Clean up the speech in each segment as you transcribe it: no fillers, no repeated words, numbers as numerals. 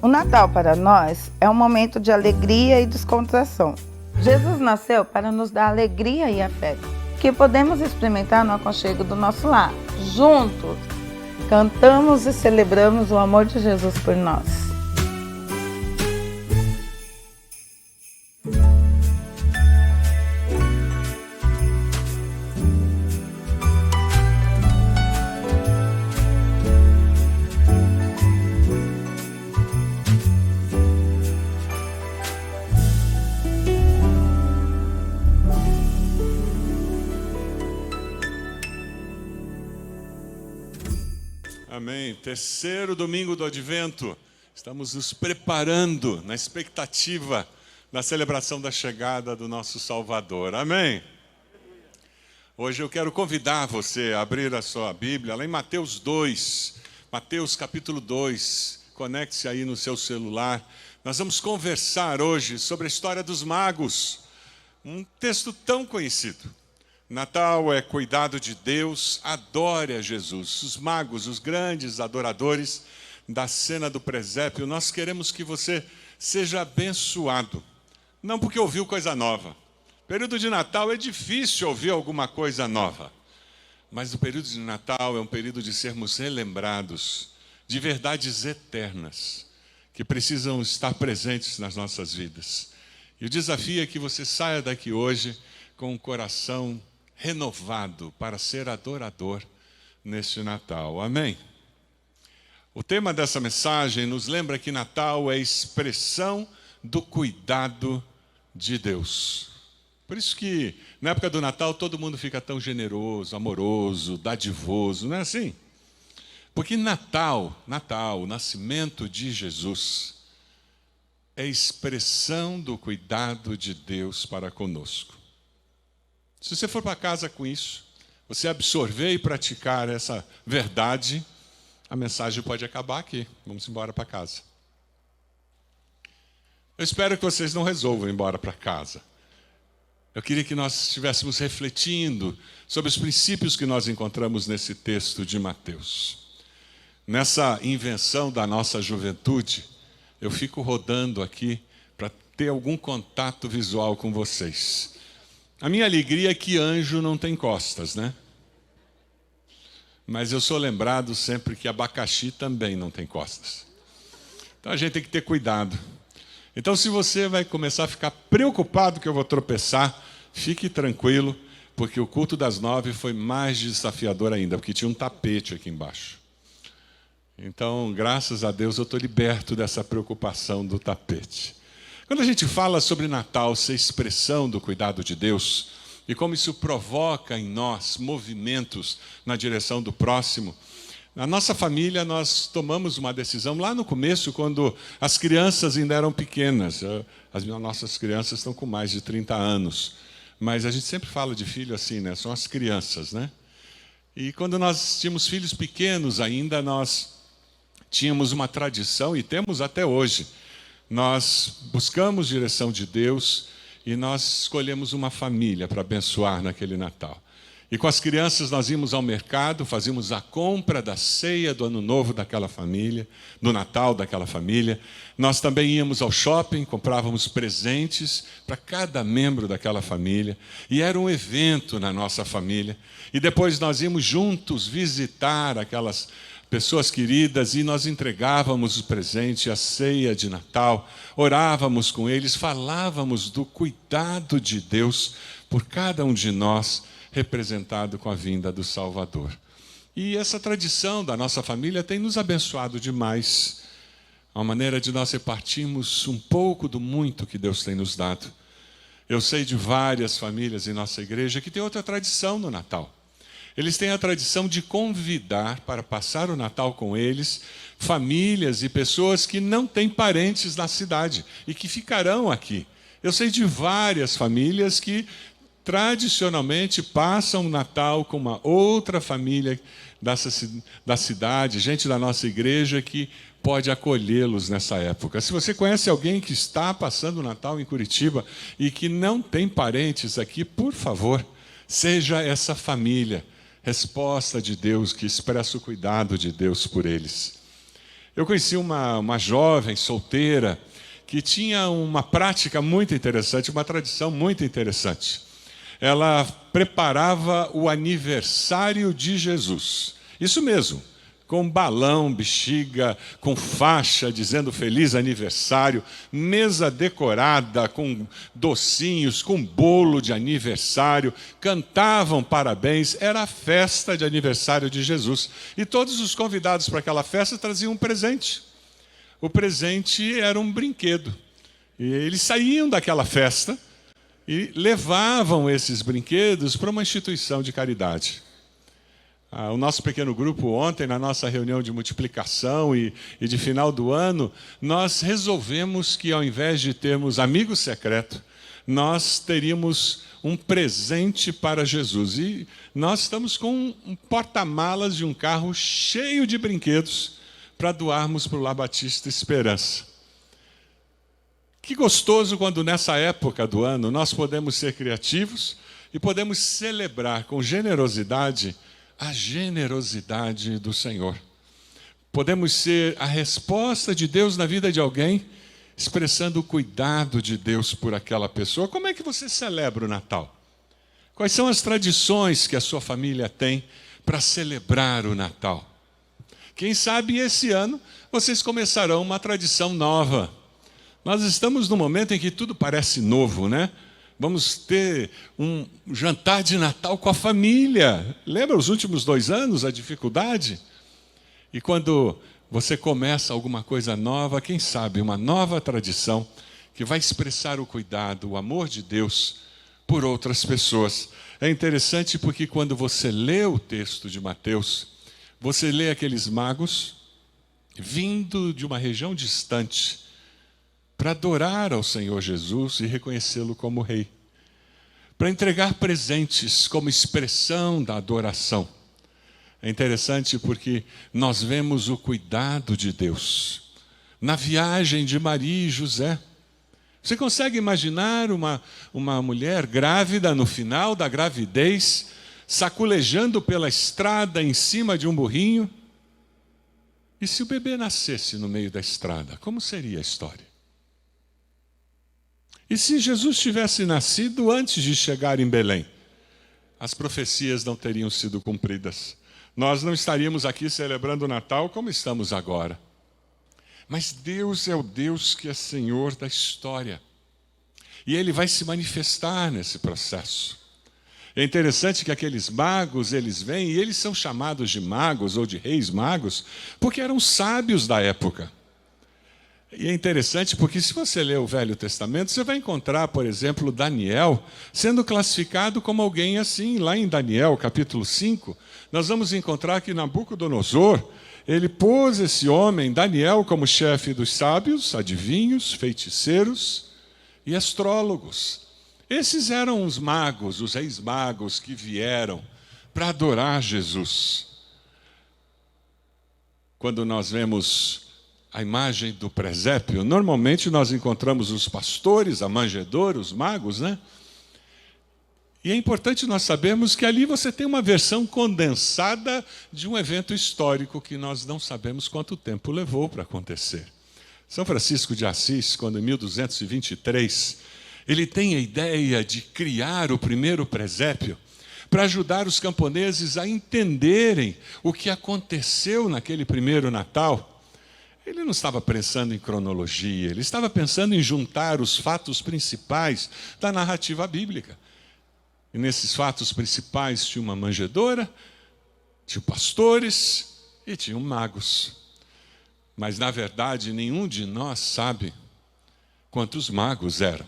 O Natal para nós é um momento de alegria e descontração. Jesus nasceu para nos dar alegria e afeto, que podemos experimentar no aconchego do nosso lar. Juntos, cantamos e celebramos o amor de Jesus por nós. Amém. Terceiro domingo do Advento. Estamos nos preparando na expectativa da celebração da chegada do nosso Salvador. Amém. Hoje eu quero convidar você a abrir a sua Bíblia lá em Mateus 2. Mateus capítulo 2. Conecte-se aí no seu celular. Nós vamos conversar hoje sobre a história dos magos. Um texto tão conhecido. Natal é cuidado de Deus, adore a Jesus. Os magos, os grandes adoradores da cena do presépio, nós queremos que você seja abençoado. Não porque ouviu coisa nova. Período de Natal é difícil ouvir alguma coisa nova. Mas o período de Natal é um período de sermos relembrados de verdades eternas que precisam estar presentes nas nossas vidas. E o desafio é que você saia daqui hoje com um coração renovado para ser adorador neste Natal. Amém? O tema dessa mensagem nos lembra que Natal é expressão do cuidado de Deus. Por isso que na época do Natal todo mundo fica tão generoso, amoroso, dadivoso, não é assim? Porque Natal, o nascimento de Jesus, é expressão do cuidado de Deus para conosco. Se você for para casa com isso, você absorver e praticar essa verdade, a mensagem pode acabar aqui. Vamos embora para casa. Eu espero que vocês não resolvam ir embora para casa. Eu queria que nós estivéssemos refletindo sobre os princípios que nós encontramos nesse texto de Mateus. Nessa invenção da nossa juventude, eu fico rodando aqui para ter algum contato visual com vocês. A minha alegria é que anjo não tem costas, né? Mas eu sou lembrado sempre que abacaxi também não tem costas. Então a gente tem que ter cuidado. Então se você vai começar a ficar preocupado que eu vou tropeçar, fique tranquilo, porque o culto das 9 foi mais desafiador ainda, porque tinha um tapete aqui embaixo. Então, graças a Deus, eu estou liberto dessa preocupação do tapete. Quando a gente fala sobre Natal ser expressão do cuidado de Deus e como isso provoca em nós movimentos na direção do próximo, na nossa família nós tomamos uma decisão lá no começo, quando as crianças ainda eram pequenas. As nossas crianças estão com mais de 30 anos, mas a gente sempre fala de filho assim, né? São as crianças, né? E quando nós tínhamos filhos pequenos ainda, nós tínhamos uma tradição, e temos até hoje. Nós buscamos direção de Deus e nós escolhemos uma família para abençoar naquele Natal. E com as crianças nós íamos ao mercado, fazíamos a compra da ceia do Ano Novo daquela família, do Natal daquela família. Nós também íamos ao shopping, comprávamos presentes para cada membro daquela família. E era um evento na nossa família. E depois nós íamos juntos visitar aquelas pessoas queridas, e nós entregávamos o presente, a ceia de Natal, orávamos com eles, falávamos do cuidado de Deus por cada um de nós, representado com a vinda do Salvador. E essa tradição da nossa família tem nos abençoado demais, a maneira de nós repartirmos um pouco do muito que Deus tem nos dado. Eu sei de várias famílias em nossa igreja que tem outra tradição no Natal. Eles têm a tradição de convidar para passar o Natal com eles famílias e pessoas que não têm parentes na cidade e que ficarão aqui. Eu sei de várias famílias que tradicionalmente passam o Natal com uma outra família da cidade, gente da nossa igreja que pode acolhê-los nessa época. Se você conhece alguém que está passando o Natal em Curitiba e que não tem parentes aqui, por favor, seja essa família. Resposta de Deus que expressa o cuidado de Deus por eles. Eu conheci uma jovem solteira que tinha uma prática muito interessante, uma tradição muito interessante. Ela preparava o aniversário de Jesus. Isso mesmo, com balão, bexiga, com faixa dizendo feliz aniversário, mesa decorada com docinhos, com bolo de aniversário, cantavam parabéns, era a festa de aniversário de Jesus. E todos os convidados para aquela festa traziam um presente. O presente era um brinquedo. E eles saíam daquela festa e levavam esses brinquedos para uma instituição de caridade. O nosso pequeno grupo ontem, na nossa reunião de multiplicação e de final do ano, nós resolvemos que ao invés de termos amigo secreto, nós teríamos um presente para Jesus. E nós estamos com um porta-malas de um carro cheio de brinquedos para doarmos para o Lar Batista Esperança. Que gostoso quando nessa época do ano nós podemos ser criativos e podemos celebrar com generosidade a generosidade do Senhor. Podemos ser a resposta de Deus na vida de alguém, expressando o cuidado de Deus por aquela pessoa. Como é que você celebra o Natal? Quais são as tradições que a sua família tem para celebrar o Natal? Quem sabe esse ano vocês começarão uma tradição nova. Nós estamos num momento em que tudo parece novo, né? Vamos ter um jantar de Natal com a família. Lembra os últimos 2 anos, a dificuldade? E quando você começa alguma coisa nova, quem sabe uma nova tradição que vai expressar o cuidado, o amor de Deus por outras pessoas. É interessante porque quando você lê o texto de Mateus, você lê aqueles magos vindo de uma região distante para adorar ao Senhor Jesus e reconhecê-lo como Rei, para entregar presentes como expressão da adoração. É interessante porque nós vemos o cuidado de Deus na viagem de Maria e José. Você consegue imaginar uma mulher grávida no final da gravidez, saculejando pela estrada em cima de um burrinho? E se o bebê nascesse no meio da estrada, como seria a história? E se Jesus tivesse nascido antes de chegar em Belém? As profecias não teriam sido cumpridas. Nós não estaríamos aqui celebrando o Natal como estamos agora. Mas Deus é o Deus que é Senhor da história. E Ele vai se manifestar nesse processo. É interessante que aqueles magos, eles vêm e eles são chamados de magos ou de reis magos, porque eram sábios da época. E é interessante porque se você ler o Velho Testamento, você vai encontrar, por exemplo, Daniel sendo classificado como alguém assim. Lá em Daniel, capítulo 5, nós vamos encontrar que Nabucodonosor, ele pôs esse homem, Daniel, como chefe dos sábios, adivinhos, feiticeiros e astrólogos. Esses eram os magos, os reis magos que vieram para adorar Jesus. Quando nós vemos a imagem do presépio, normalmente nós encontramos os pastores, a manjedoura, os magos, né? E é importante nós sabermos que ali você tem uma versão condensada de um evento histórico que nós não sabemos quanto tempo levou para acontecer. São Francisco de Assis, quando em 1223, ele tem a ideia de criar o primeiro presépio para ajudar os camponeses a entenderem o que aconteceu naquele primeiro Natal. Ele não estava pensando em cronologia, ele estava pensando em juntar os fatos principais da narrativa bíblica. E nesses fatos principais tinha uma manjedoura, tinha pastores e tinha magos. Mas, na verdade, nenhum de nós sabe quantos magos eram.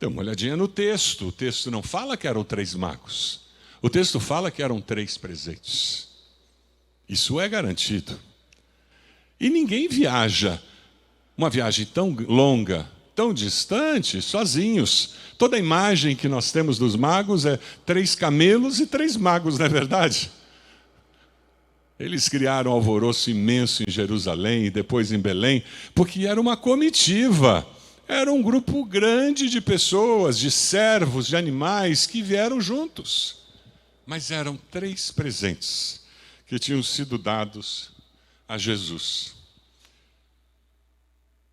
Dê uma olhadinha no texto. O texto não fala que eram 3 magos. O texto fala que eram 3 presentes. Isso é garantido. E ninguém viaja uma viagem tão longa, tão distante, sozinhos. Toda a imagem que nós temos dos magos é 3 camelos e 3 magos, não é verdade? Eles criaram um alvoroço imenso em Jerusalém e depois em Belém, porque era uma comitiva. Era um grupo grande de pessoas, de servos, de animais que vieram juntos. Mas eram 3 presentes que tinham sido dados a Jesus.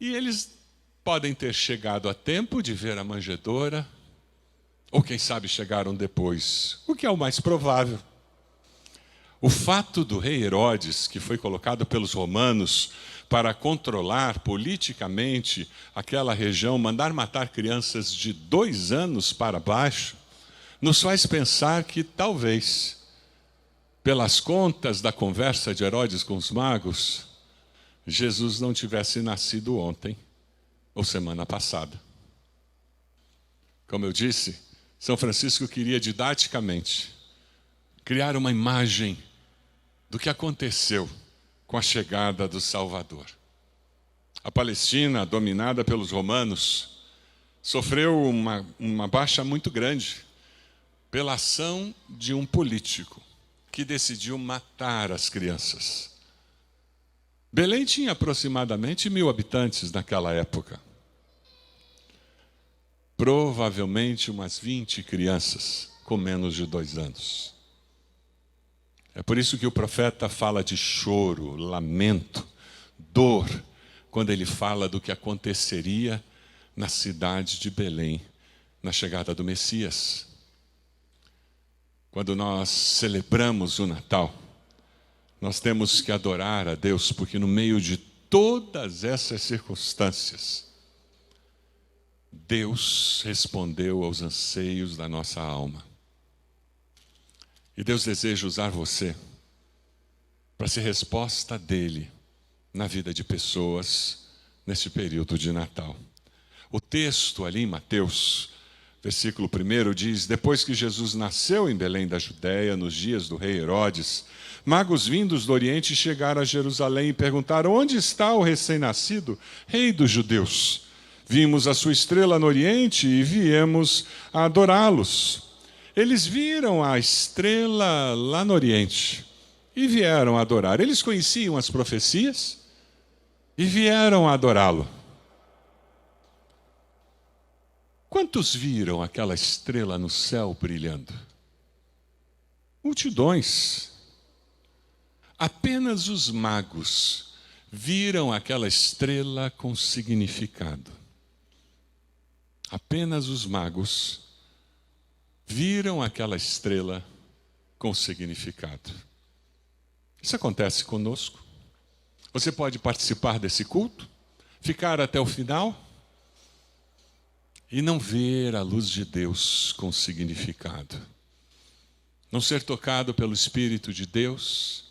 E eles podem ter chegado a tempo de ver a manjedoura, ou quem sabe chegaram depois, o que é o mais provável. O fato do rei Herodes, que foi colocado pelos romanos para controlar politicamente aquela região, mandar matar crianças de 2 anos para baixo, nos faz pensar que talvez, pelas contas da conversa de Herodes com os magos, Jesus não tivesse nascido ontem ou semana passada. Como eu disse, São Francisco queria didaticamente criar uma imagem do que aconteceu com a chegada do Salvador. A Palestina, dominada pelos romanos, sofreu uma baixa muito grande pela ação de um político que decidiu matar as crianças. Belém tinha aproximadamente 1.000 habitantes naquela época. Provavelmente umas 20 crianças com menos de 2 anos. É por isso que o profeta fala de choro, lamento, dor, quando ele fala do que aconteceria na cidade de Belém, na chegada do Messias. Quando nós celebramos o Natal, nós temos que adorar a Deus, porque no meio de todas essas circunstâncias, Deus respondeu aos anseios da nossa alma. E Deus deseja usar você para ser resposta dele na vida de pessoas nesse período de Natal. O texto ali em Mateus, versículo 1, diz: depois que Jesus nasceu em Belém da Judéia, nos dias do rei Herodes, magos vindos do Oriente chegaram a Jerusalém e perguntaram: onde está o recém-nascido, rei dos judeus? Vimos a sua estrela no Oriente e viemos a adorá-los. Eles viram a estrela lá no Oriente e vieram adorar. Eles conheciam as profecias e vieram adorá-lo. Quantos viram aquela estrela no céu brilhando? Multidões. Apenas os magos viram aquela estrela com significado. Apenas os magos viram aquela estrela com significado. Isso acontece conosco. Você pode participar desse culto, ficar até o final e não ver a luz de Deus com significado. Não ser tocado pelo Espírito de Deus,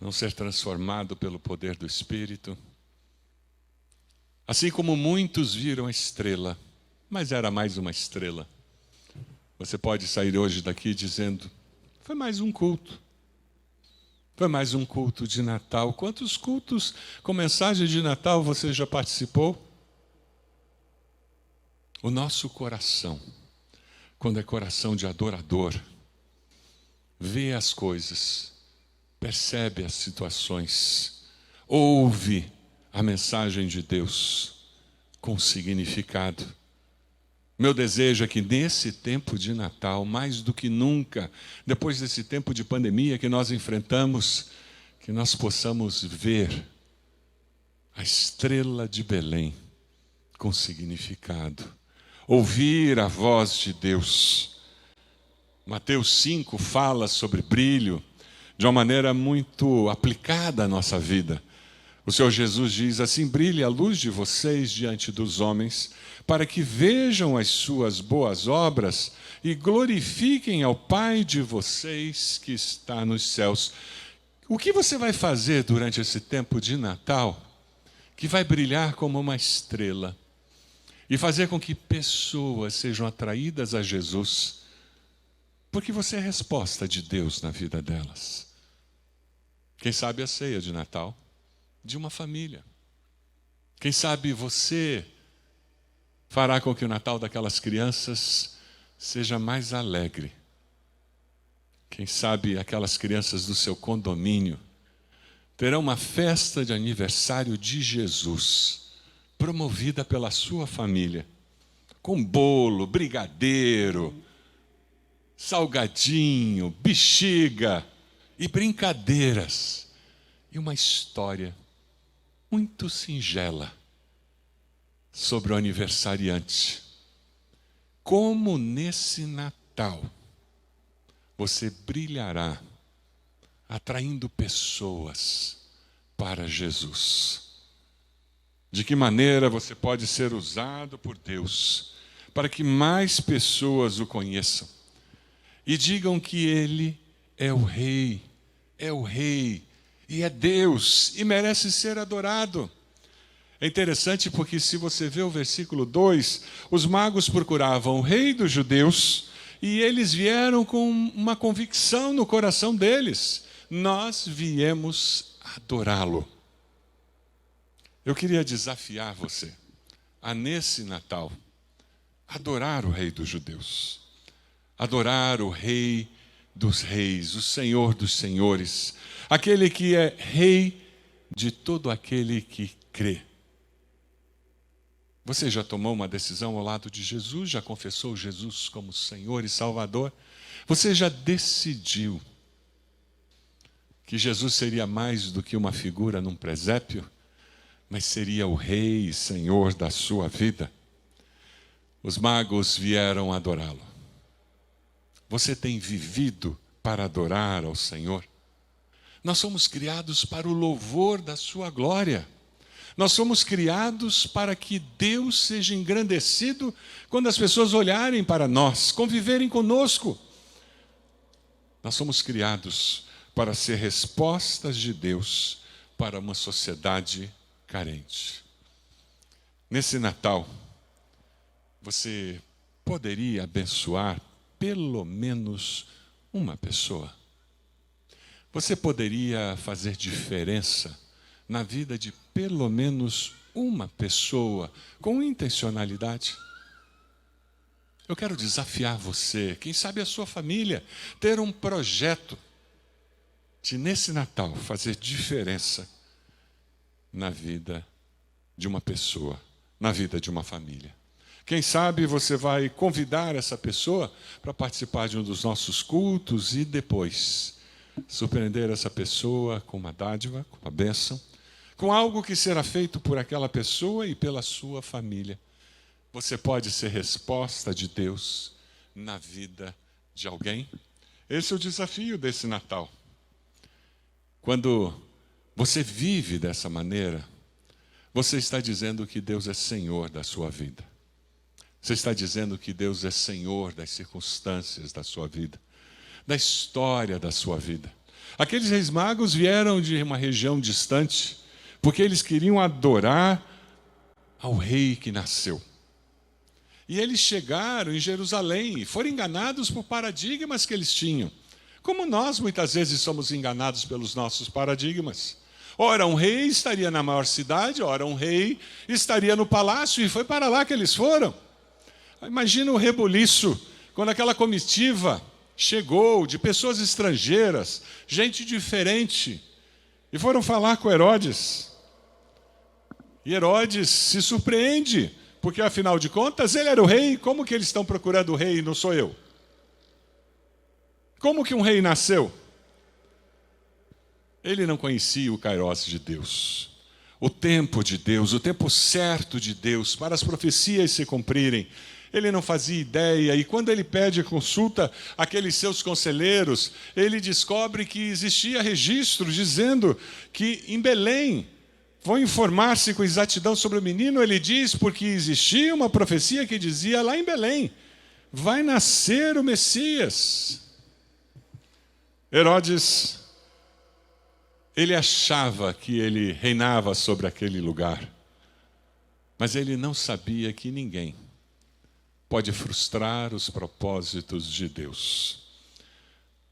não ser transformado pelo poder do Espírito. Assim como muitos viram a estrela, mas era mais uma estrela. Você pode sair hoje daqui dizendo: foi mais um culto. Foi mais um culto de Natal. Quantos cultos com mensagem de Natal você já participou? O nosso coração, quando é coração de adorador, vê as coisas, percebe as situações, ouve a mensagem de Deus com significado. Meu desejo é que nesse tempo de Natal, mais do que nunca, depois desse tempo de pandemia que nós enfrentamos, que nós possamos ver a estrela de Belém com significado, ouvir a voz de Deus. Mateus 5 fala sobre brilho de uma maneira muito aplicada à nossa vida. O Senhor Jesus diz assim: brilhe a luz de vocês diante dos homens, para que vejam as suas boas obras e glorifiquem ao Pai de vocês que está nos céus. O que você vai fazer durante esse tempo de Natal que vai brilhar como uma estrela e fazer com que pessoas sejam atraídas a Jesus, porque você é a resposta de Deus na vida delas? Quem sabe a ceia de Natal de uma família. Quem sabe você fará com que o Natal daquelas crianças seja mais alegre. Quem sabe aquelas crianças do seu condomínio terão uma festa de aniversário de Jesus, promovida pela sua família, com bolo, brigadeiro, salgadinho, bexiga e brincadeiras. e uma história muito singela sobre o aniversariante. Como nesse Natal você brilhará atraindo pessoas para Jesus. De que maneira você pode ser usado por Deus para que mais pessoas o conheçam e digam que Ele é o Rei e é Deus e merece ser adorado. É interessante porque se você vê o versículo 2, os magos procuravam o Rei dos judeus e eles vieram com uma convicção no coração deles: nós viemos adorá-lo. Eu queria desafiar você a, nesse Natal, adorar o Rei dos judeus, adorar o Rei dos reis, o Senhor dos senhores, aquele que é Rei de todo aquele que crê. Você já tomou uma decisão ao lado de Jesus? Já confessou Jesus como Senhor e Salvador? Você já decidiu que Jesus seria mais do que uma figura num presépio, mas seria o Rei e Senhor da sua vida? Os magos vieram adorá-lo. Você tem vivido para adorar ao Senhor? Nós somos criados para o louvor da sua glória. Nós somos criados para que Deus seja engrandecido quando as pessoas olharem para nós, conviverem conosco. Nós somos criados para ser respostas de Deus para uma sociedade carente. Nesse Natal, você poderia abençoar pelo menos uma pessoa. Você poderia fazer diferença na vida de pelo menos uma pessoa com intencionalidade. Eu quero desafiar você, quem sabe a sua família, ter um projeto de, nesse Natal, fazer diferença na vida de uma pessoa, na vida de uma família. Quem sabe você vai convidar essa pessoa para participar de um dos nossos cultos e depois surpreender essa pessoa com uma dádiva, com uma bênção, com algo que será feito por aquela pessoa e pela sua família. Você pode ser resposta de Deus na vida de alguém? Esse é o desafio desse Natal. Quando você vive dessa maneira, você está dizendo que Deus é Senhor da sua vida. Você está dizendo que Deus é Senhor das circunstâncias da sua vida, da história da sua vida. Aqueles reis magos vieram de uma região distante, porque eles queriam adorar ao rei que nasceu. E eles chegaram em Jerusalém e foram enganados por paradigmas que eles tinham. Como nós muitas vezes somos enganados pelos nossos paradigmas. Ora, um rei estaria na maior cidade, ora, um rei estaria no palácio, e foi para lá que eles foram. Imagina o rebuliço, quando aquela comitiva chegou de pessoas estrangeiras, gente diferente, e foram falar com Herodes. E Herodes se surpreende, porque afinal de contas ele era o rei. Como que eles estão procurando o rei e não sou eu? Como que um rei nasceu? Ele não conhecia o Kairos de Deus, o tempo de Deus, o tempo certo de Deus, para as profecias se cumprirem. Ele não fazia ideia, e quando ele pede consulta àqueles seus conselheiros, ele descobre que existia registro dizendo que em Belém, vão informar-se com exatidão sobre o menino. Ele diz, porque existia uma profecia que dizia lá em Belém, vai nascer o Messias. Herodes, ele achava que ele reinava sobre aquele lugar, mas ele não sabia que ninguém pode frustrar os propósitos de Deus.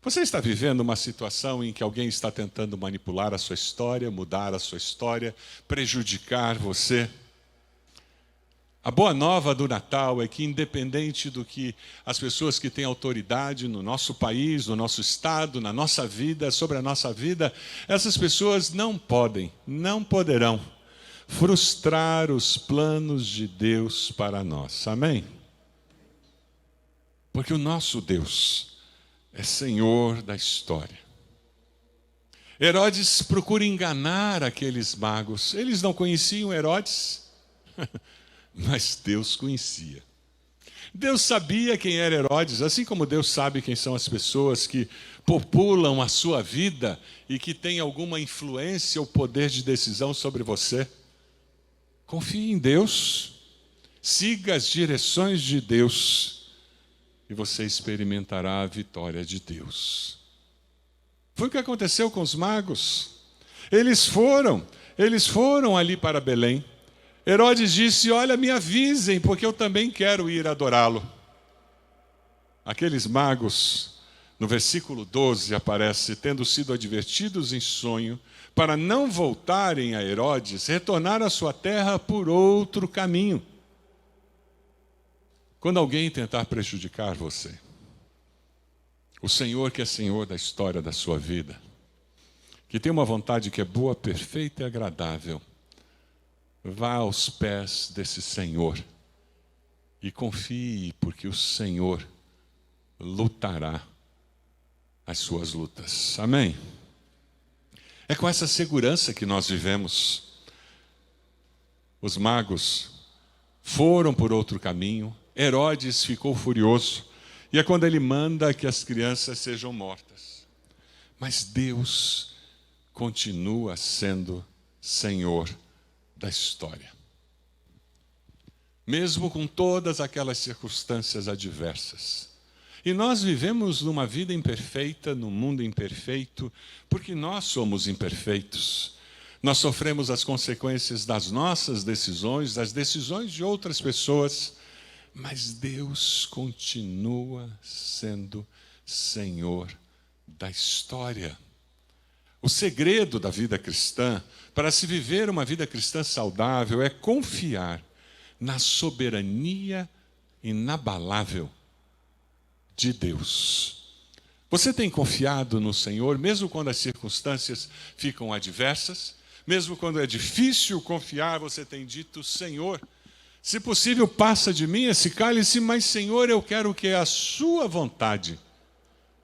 Você está vivendo uma situação em que alguém está tentando manipular a sua história, mudar a sua história, prejudicar você? A boa nova do Natal é que, independente do que as pessoas que têm autoridade no nosso país, no nosso estado, na nossa vida, sobre a nossa vida, essas pessoas não podem, não poderão frustrar os planos de Deus para nós. Amém? Porque o nosso Deus é Senhor da história. Herodes procura enganar aqueles magos. Eles não conheciam Herodes, mas Deus conhecia. Deus sabia quem era Herodes, assim como Deus sabe quem são as pessoas que populam a sua vida e que têm alguma influência ou poder de decisão sobre você. Confie em Deus, siga as direções de Deus e você experimentará a vitória de Deus. Foi o que aconteceu com os magos. Eles foram ali para Belém. Herodes disse: olha, me avisem, porque eu também quero ir adorá-lo. Aqueles magos, no versículo 12 aparece, tendo sido advertidos em sonho, para não voltarem a Herodes, retornaram à sua terra por outro caminho. Quando alguém tentar prejudicar você, o Senhor que é Senhor da história da sua vida, que tem uma vontade que é boa, perfeita e agradável, vá aos pés desse Senhor e confie, porque o Senhor lutará as suas lutas. Amém? É com essa segurança que nós vivemos. Os magos foram por outro caminho. Herodes ficou furioso. E é quando ele manda que as crianças sejam mortas. Mas Deus continua sendo Senhor da história. Mesmo com todas aquelas circunstâncias adversas. E nós vivemos numa vida imperfeita, num mundo imperfeito, porque nós somos imperfeitos. Nós sofremos as consequências das nossas decisões, das decisões de outras pessoas, mas Deus continua sendo Senhor da história. O segredo da vida cristã, para se viver uma vida cristã saudável, é confiar na soberania inabalável de Deus. Você tem confiado no Senhor, mesmo quando as circunstâncias ficam adversas? Mesmo quando é difícil confiar, você tem dito: Senhor, se possível, passa de mim esse cálice, mas, Senhor, eu quero que a sua vontade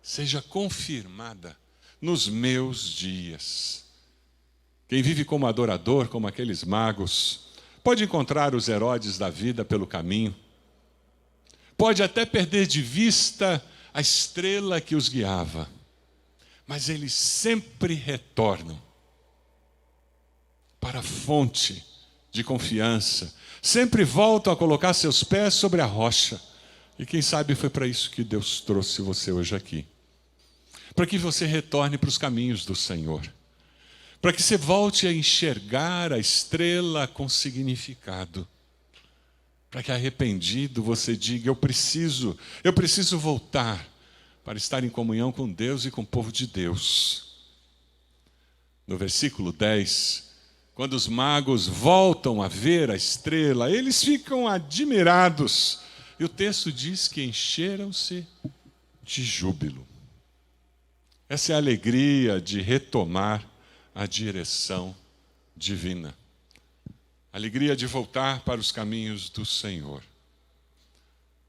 seja confirmada nos meus dias. Quem vive como adorador, como aqueles magos, pode encontrar os Herodes da vida pelo caminho. Pode até perder de vista a estrela que os guiava. Mas eles sempre retornam para a fonte de confiança. Sempre voltam a colocar seus pés sobre a rocha. E quem sabe foi para isso que Deus trouxe você hoje aqui. Para que você retorne para os caminhos do Senhor. Para que você volte a enxergar a estrela com significado. Para que arrependido você diga: eu preciso voltar para estar em comunhão com Deus e com o povo de Deus. No versículo 10, quando os magos voltam a ver a estrela, eles ficam admirados. E o texto diz que encheram-se de júbilo. Essa é a alegria de retomar a direção divina. Alegria de voltar para os caminhos do Senhor.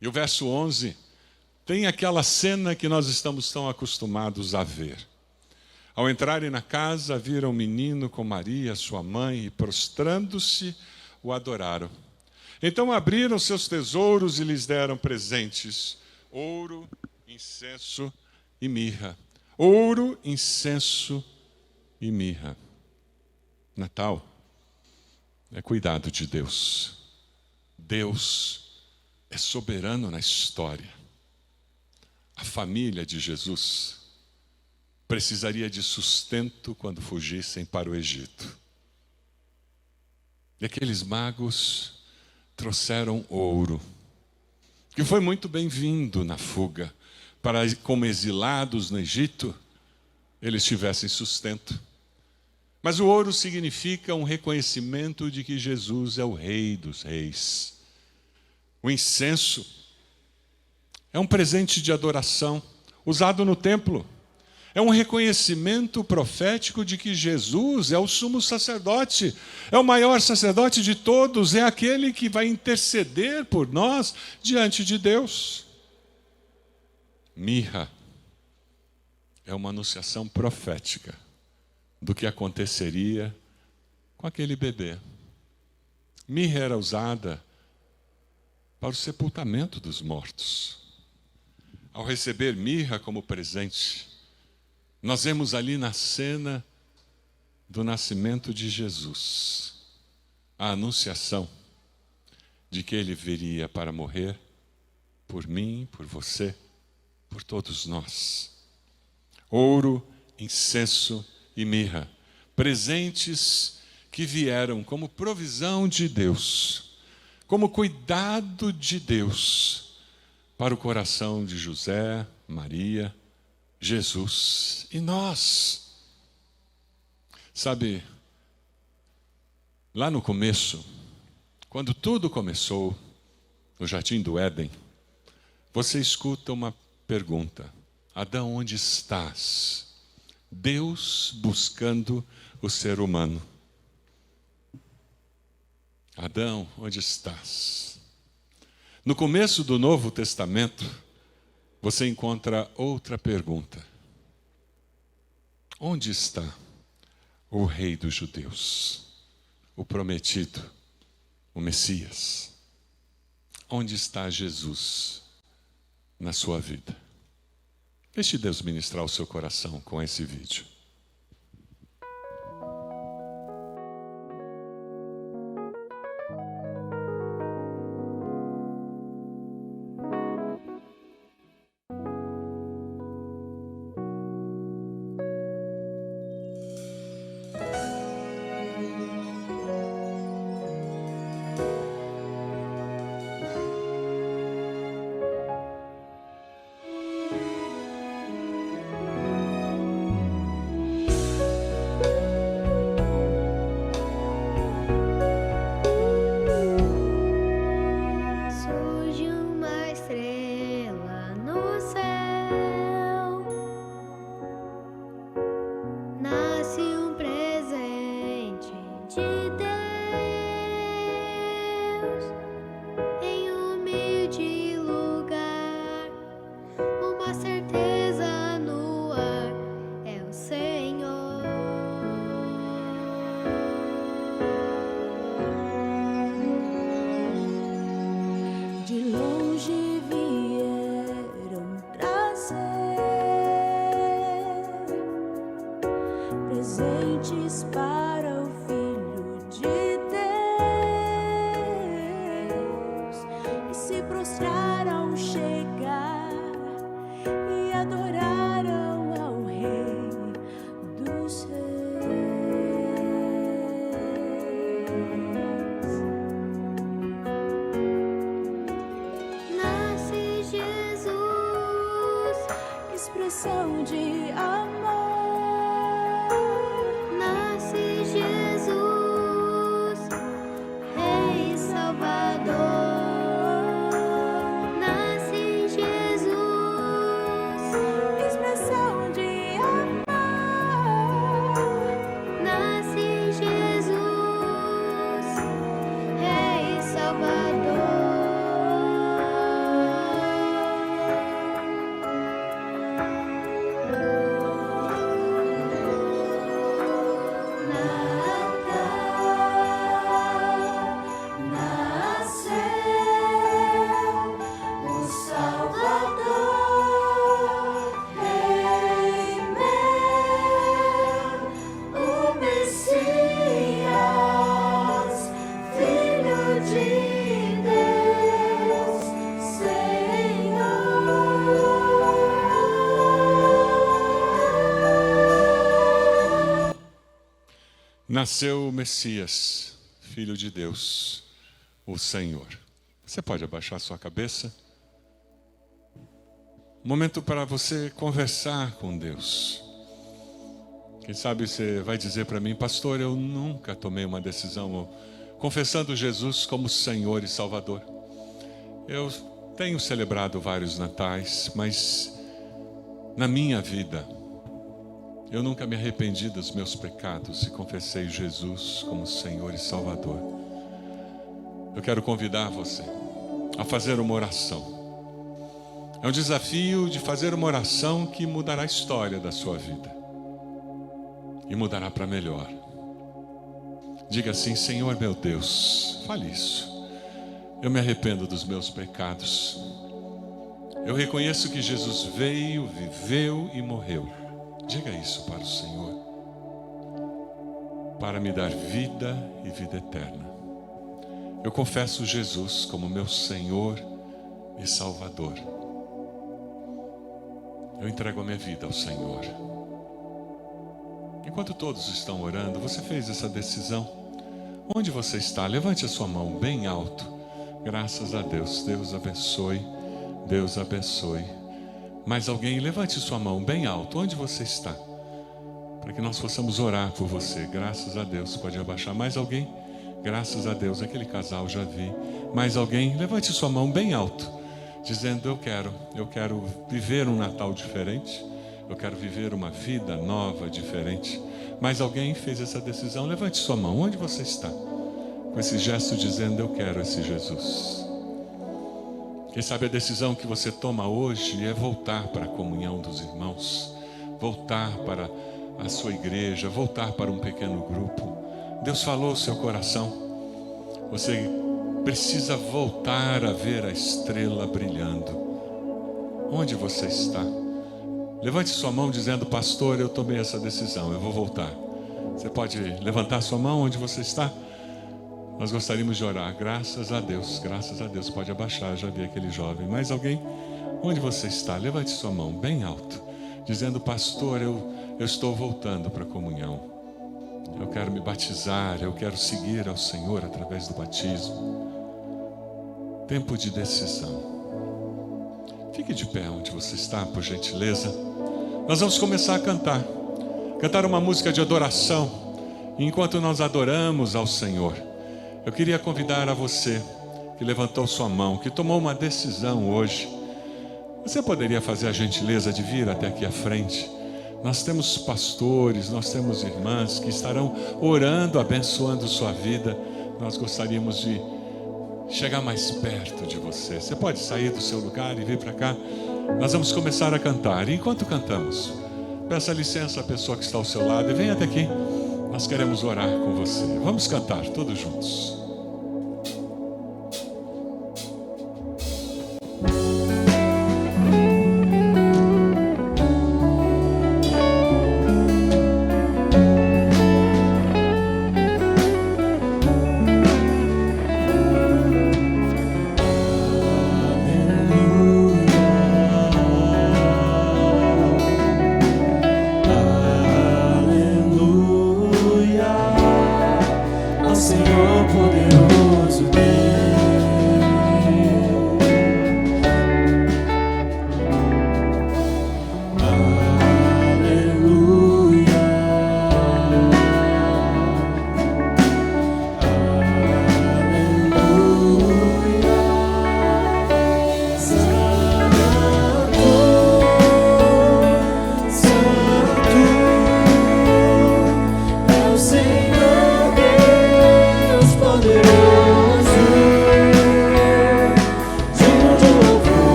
E o verso 11 tem aquela cena que nós estamos tão acostumados a ver. Ao entrarem na casa, viram um menino com Maria, sua mãe, e prostrando-se, o adoraram. Então abriram seus tesouros e lhes deram presentes: ouro, incenso e mirra. Ouro, incenso e mirra. Natal é cuidado de Deus. Deus é soberano na história. A família de Jesus precisaria de sustento quando fugissem para o Egito. E aqueles magos trouxeram ouro, que foi muito bem-vindo na fuga, para, como exilados no Egito, eles tivessem sustento. Mas o ouro significa um reconhecimento de que Jesus é o Rei dos Reis. O incenso é um presente de adoração usado no templo. É um reconhecimento profético de que Jesus é o sumo sacerdote, é o maior sacerdote de todos, é aquele que vai interceder por nós diante de Deus. Mirra é uma anunciação profética do que aconteceria com aquele bebê. Mirra era usada para o sepultamento dos mortos. Ao receber mirra como presente, nós vemos ali na cena do nascimento de Jesus a anunciação de que ele viria para morrer por mim, por você, por todos nós. Ouro, incenso e mirra, presentes que vieram como provisão de Deus, como cuidado de Deus para o coração de José, Maria, Jesus e nós. Sabe, lá no começo, quando tudo começou, no Jardim do Éden, você escuta uma pergunta: Adão, onde estás? Deus buscando o ser humano. Adão, onde estás? No começo do Novo Testamento, você encontra outra pergunta: onde está o Rei dos Judeus, o prometido, o Messias? Onde está Jesus na sua vida? Deixe Deus ministrar o seu coração com esse vídeo. Presentes para o Filho de Deus, e se prostraram, chegar e adoraram ao Rei dos Reis. Nasce Jesus, expressão de amor. Jesus, Rei Salvador, nasce Jesus, expressão de amor, nasce Jesus, Rei Salvador. Nasceu o Messias, Filho de Deus, o Senhor. Você pode abaixar sua cabeça? Momento para você conversar com Deus. Quem sabe você vai dizer para mim: pastor, eu nunca tomei uma decisão confessando Jesus como Senhor e Salvador. Eu tenho celebrado vários natais, mas na minha vida eu nunca me arrependi dos meus pecados e confessei Jesus como Senhor e Salvador. Eu quero convidar você a fazer uma oração. É um desafio de fazer uma oração que mudará a história da sua vida. e mudará para melhor. Diga assim: Senhor meu Deus, fale isso. Eu me arrependo dos meus pecados. Eu reconheço que Jesus veio, viveu e morreu. Diga isso para o Senhor, para me dar vida e vida eterna. Eu confesso Jesus como meu Senhor e Salvador. Eu entrego a minha vida ao Senhor. Enquanto todos estão orando, você fez essa decisão? Onde você está? Levante a sua mão bem alto. Graças a Deus. Deus abençoe. Deus abençoe. Mais alguém? Levante sua mão bem alto. Onde você está? Para que nós possamos orar por você. Graças a Deus. Pode abaixar. Mais alguém? Graças a Deus. Aquele casal já vi. Mais alguém? Levante sua mão bem alto, dizendo: eu quero viver um Natal diferente. Eu quero viver uma vida nova, diferente. Mais alguém fez essa decisão? Levante sua mão. Onde você está? Com esse gesto dizendo: eu quero esse Jesus. Quem sabe a decisão que você toma hoje é voltar para a comunhão dos irmãos, voltar para a sua igreja, voltar para um pequeno grupo. Deus falou ao seu coração. Você precisa voltar a ver a estrela brilhando. Onde você está? Levante sua mão dizendo: pastor, eu tomei essa decisão, eu vou voltar. Você pode levantar sua mão onde você está? Nós gostaríamos de orar. Graças a Deus, graças a Deus. Pode abaixar, já vi aquele jovem. Mais alguém? Onde você está? Levante sua mão bem alto, dizendo: pastor, eu estou voltando para a comunhão. Eu quero me batizar, eu quero seguir ao Senhor através do batismo. Tempo de decisão. Fique de pé onde você está, por gentileza. Nós vamos começar a cantar uma música de adoração. E enquanto nós adoramos ao Senhor, eu queria convidar a você que levantou sua mão, que tomou uma decisão hoje. Você poderia fazer a gentileza de vir até aqui à frente? Nós temos pastores, nós temos irmãs que estarão orando, abençoando sua vida. Nós gostaríamos de chegar mais perto de você. Você pode sair do seu lugar e vir para cá. Nós vamos começar a cantar. E enquanto cantamos, peça licença à pessoa que está ao seu lado e venha até aqui. Nós queremos orar com você. Vamos cantar todos juntos.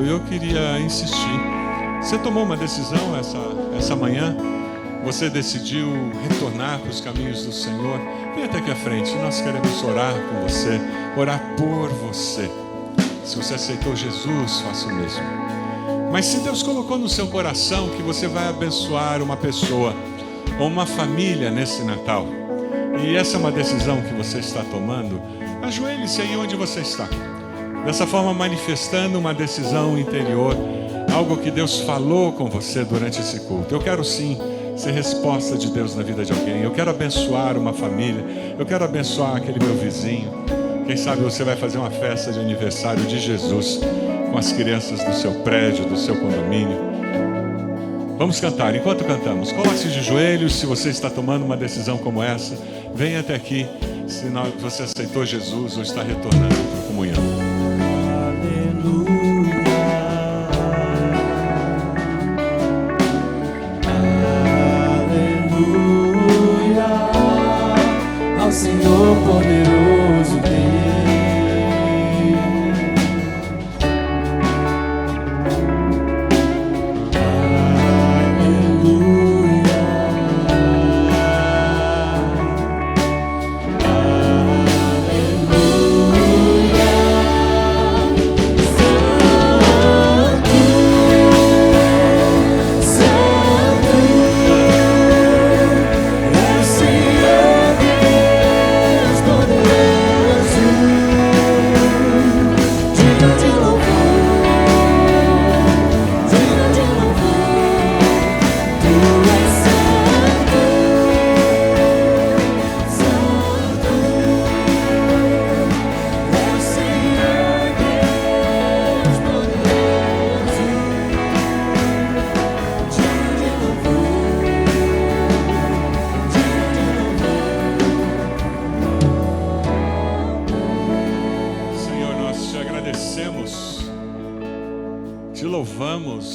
Eu queria insistir. Você tomou uma decisão essa manhã? Você decidiu retornar para os caminhos do Senhor? Vem até aqui à frente. Nós queremos orar com você, orar por você. Se você aceitou Jesus, faça o mesmo. Mas se Deus colocou no seu coração que você vai abençoar uma pessoa ou uma família nesse Natal, e essa é uma decisão que você está tomando, ajoelhe-se aí onde você está. Dessa forma, manifestando uma decisão interior, algo que Deus falou com você durante esse culto. Eu quero sim ser resposta de Deus na vida de alguém. Eu quero abençoar uma família. Eu quero abençoar aquele meu vizinho. Quem sabe você vai fazer uma festa de aniversário de Jesus com as crianças do seu prédio, do seu condomínio. Vamos cantar. Enquanto cantamos, coloque-se de joelhos. Se você está tomando uma decisão como essa, venha até aqui. Se você aceitou Jesus ou está retornando para a comunhão. Senhor poderoso Deus,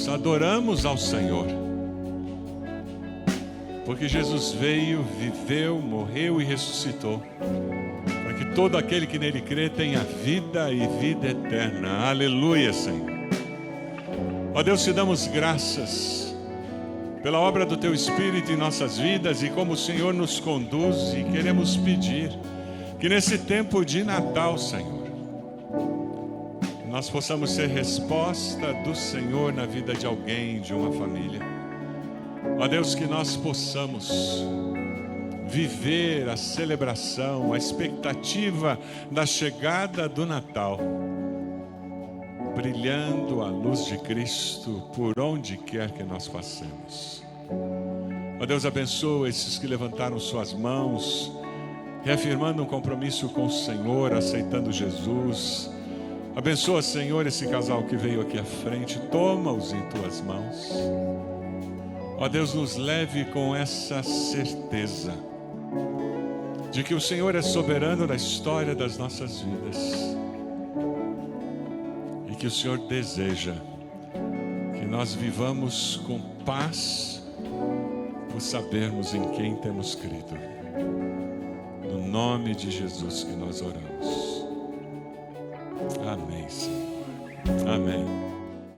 nós adoramos ao Senhor. Porque Jesus veio, viveu, morreu e ressuscitou, para que todo aquele que nele crê tenha vida e vida eterna. Aleluia, Senhor. Ó Deus, te damos graças pela obra do Teu Espírito em nossas vidas e como o Senhor nos conduz, e queremos pedir que nesse tempo de Natal, Senhor, nós possamos ser resposta do Senhor na vida de alguém, de uma família. Ó Deus, que nós possamos viver a celebração, a expectativa da chegada do Natal, brilhando a luz de Cristo por onde quer que nós passemos. Ó Deus, abençoa esses que levantaram suas mãos, reafirmando um compromisso com o Senhor, aceitando Jesus. Abençoa, Senhor, esse casal que veio aqui à frente, toma-os em Tuas mãos. Ó Deus, nos leve com essa certeza de que o Senhor é soberano na história das nossas vidas e que o Senhor deseja que nós vivamos com paz por sabermos em quem temos crido. No nome de Jesus que nós oramos. Amém, Senhor. Amém.